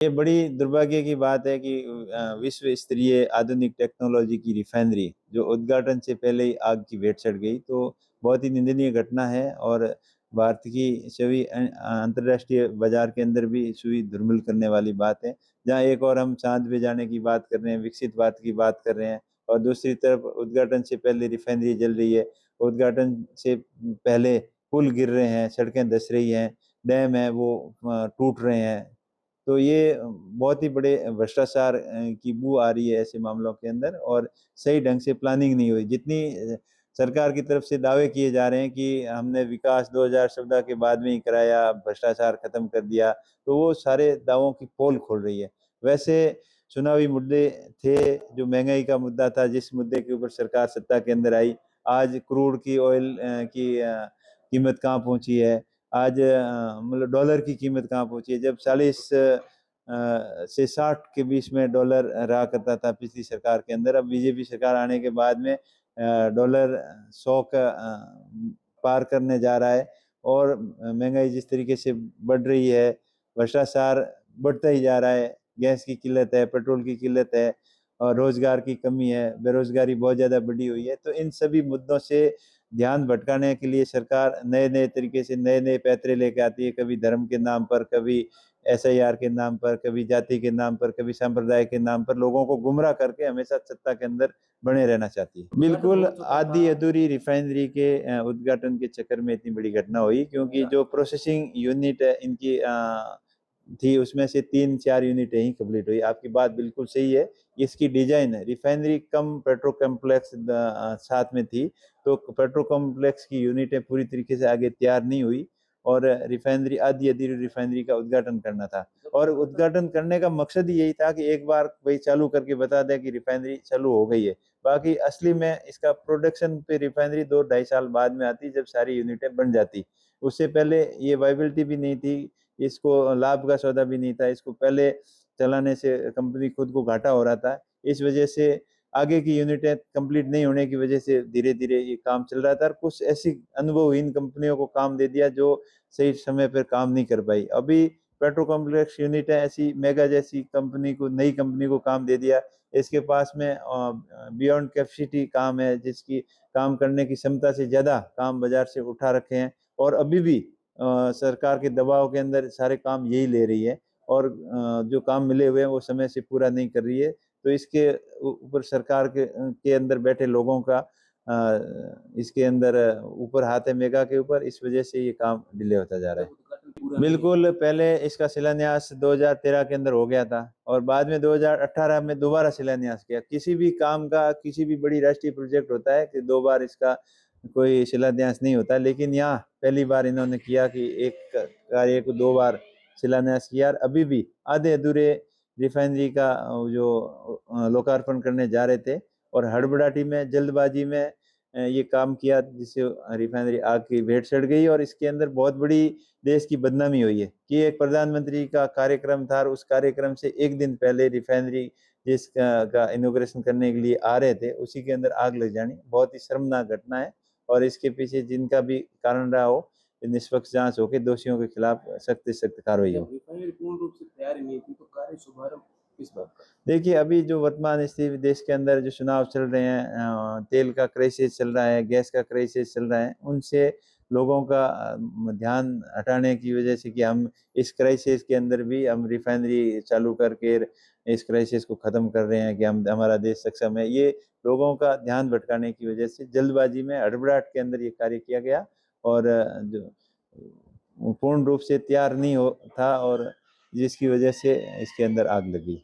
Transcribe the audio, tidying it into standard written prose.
ये बड़ी दुर्भाग्य की बात है कि विश्व स्तरीय आधुनिक टेक्नोलॉजी की रिफाइनरी जो उद्घाटन से पहले ही आग की भेंट चढ़ गई, तो बहुत ही निंदनीय घटना है। और भारत की छवि अंतर्राष्ट्रीय बाजार के अंदर भी छवि धूमिल करने वाली बात है। जहां एक और हम चांद पे जाने की बात कर रहे हैं, विकसित भारत की बात कर रहे हैं, और दूसरी तरफ उद्घाटन से पहले रिफाइनरी जल रही है। उद्घाटन से पहले पुल गिर रहे हैं, सड़कें धंस रही हैं, डैम है वो टूट रहे हैं। तो ये बहुत ही बड़े भ्रष्टाचार की बू आ रही है ऐसे मामलों के अंदर, और सही ढंग से प्लानिंग नहीं हुई। जितनी सरकार की तरफ से दावे किए जा रहे हैं कि हमने विकास 2014 के बाद में ही कराया, भ्रष्टाचार खत्म कर दिया, तो वो सारे दावों की पोल खोल रही है। वैसे चुनावी मुद्दे थे, जो महंगाई का मुद्दा था, जिस मुद्दे के ऊपर सरकार सत्ता के अंदर आई, आज क्रूड की ऑयल की कीमत कहाँ पहुंची है, आज मतलब डॉलर की कीमत कहाँ पहुंची है। जब 40 से 60 के बीच में डॉलर रहा करता था पिछली सरकार के अंदर, अब बीजेपी सरकार आने के बाद में डॉलर 100 का पार करने जा रहा है। और महंगाई जिस तरीके से बढ़ रही है, भ्रष्टाचार बढ़ता ही जा रहा है, गैस की किल्लत है, पेट्रोल की किल्लत है, और रोजगार की कमी है, बेरोजगारी बहुत ज़्यादा बढ़ी हुई है। तो इन सभी मुद्दों से ध्यान भटकाने के लिए सरकार नए नए तरीके से नए नए पैतरे लेके आती है, कभी धर्म के नाम पर, कभी एसआईआर के नाम पर, कभी जाति के नाम पर, कभी संप्रदाय के नाम पर, लोगों को गुमराह करके हमेशा सत्ता के अंदर बने रहना चाहती है। बिल्कुल आधी अधूरी रिफाइनरी के उद्घाटन के चक्कर में इतनी बड़ी घटना हुई, क्योंकि जो प्रोसेसिंग यूनिट है इनकी थी, उसमें से 3-4 यूनिटें ही कंप्लीट हुई। आपकी बात बिल्कुल सही है। इसकी डिजाइन रिफाइनरी कम पेट्रो कम्प्लेक्स साथ में थी, तो पेट्रो कॉम्प्लेक्स की यूनिटें पूरी तरीके से आगे तैयार नहीं हुई, और रिफाइनरी आधी अधूरी रिफाइनरी का उद्घाटन करना था। और उद्घाटन करने का मकसद ही यही था कि एक बार भाई चालू करके बता दें कि रिफाइनरी चालू हो गई है। बाकी असली में इसका प्रोडक्शन पे रिफाइनरी 2-2.5 साल बाद में आती, जब सारी यूनिटें बन जाती। उससे पहले ये वाइबिलिटी भी नहीं थी, इसको लाभ का सौदा भी नहीं था, इसको पहले चलाने से कंपनी खुद को घाटा हो रहा था। इस वजह से आगे की यूनिटें कंप्लीट नहीं होने की वजह से धीरे धीरे ये काम चल रहा था, और कुछ ऐसी अनुभवहीन कंपनियों को काम दे दिया जो सही समय पर काम नहीं कर पाई। अभी पेट्रो कॉम्प्लेक्स यूनिट है, ऐसी मेगा जैसी कंपनी को, नई कंपनी को काम दे दिया। इसके पास में बियॉन्ड कैपेसिटी काम है, जिसकी काम करने की क्षमता से ज़्यादा काम बाजार से उठा रखे हैं, और अभी भी सरकार के दबाव के अंदर सारे काम यही ले रही है, और जो काम मिले हुए हैं वो समय से पूरा नहीं कर रही है। तो इसके ऊपर सरकार के अंदर बैठे लोगों का इसके अंदर ऊपर हाथ है, मेगा के ऊपर। इस वजह से ये काम डिले होता जा रहा है। बिल्कुल, पहले इसका शिलान्यास 2013 के अंदर हो गया था, और बाद में 2018 में दोबारा शिलान्यास किया। किसी भी काम का, किसी भी बड़ी राष्ट्रीय प्रोजेक्ट होता है कि 2 बार इसका कोई शिलान्यास नहीं होता, लेकिन यहाँ पहली बार इन्होंने किया कि एक कार्य को 2 बार शिलान्यास किया। और अभी भी आधे अधूरे रिफाइनरी का जो लोकार्पण करने जा रहे थे, और हड़बड़ाहटी में, जल्दबाजी में ये काम किया, जिससे रिफाइनरी आग की भेंट चढ़ गई। और इसके अंदर बहुत बड़ी देश की बदनामी हुई है कि एक प्रधानमंत्री का कार्यक्रम था, और उस कार्यक्रम से एक दिन पहले रिफाइनरी जिसका का इनॉग्रेशन करने के लिए आ रहे थे, उसी के अंदर आग लग जानी बहुत ही शर्मनाक घटना है। और इसके पीछे जिनका भी कारण रहा हो, निष्पक्ष जांच होकर दोषियों के खिलाफ सख्त से सख्त कार्रवाई हो। रिफाइनरी पूर्ण रूप से तैयार नहीं थी, तो कार्य शुभारंभ किस बात का? देखिए, अभी जो वर्तमान स्थिति देश के अंदर जो चुनाव चल रहे हैं, तेल का क्राइसिस चल रहा है, गैस का क्राइसिस चल रहा है, उनसे लोगों का ध्यान हटाने की वजह से कि हम इस क्राइसिस के अंदर भी हम रिफाइनरी चालू करके इस क्राइसिस को ख़त्म कर रहे हैं, कि हम, हमारा देश सक्षम है, ये लोगों का ध्यान भटकाने की वजह से जल्दबाजी में, हड़बड़ाहट के अंदर ये कार्य किया गया। और जो पूर्ण रूप से तैयार नहीं हो था, और जिसकी वजह से इसके अंदर आग लगी।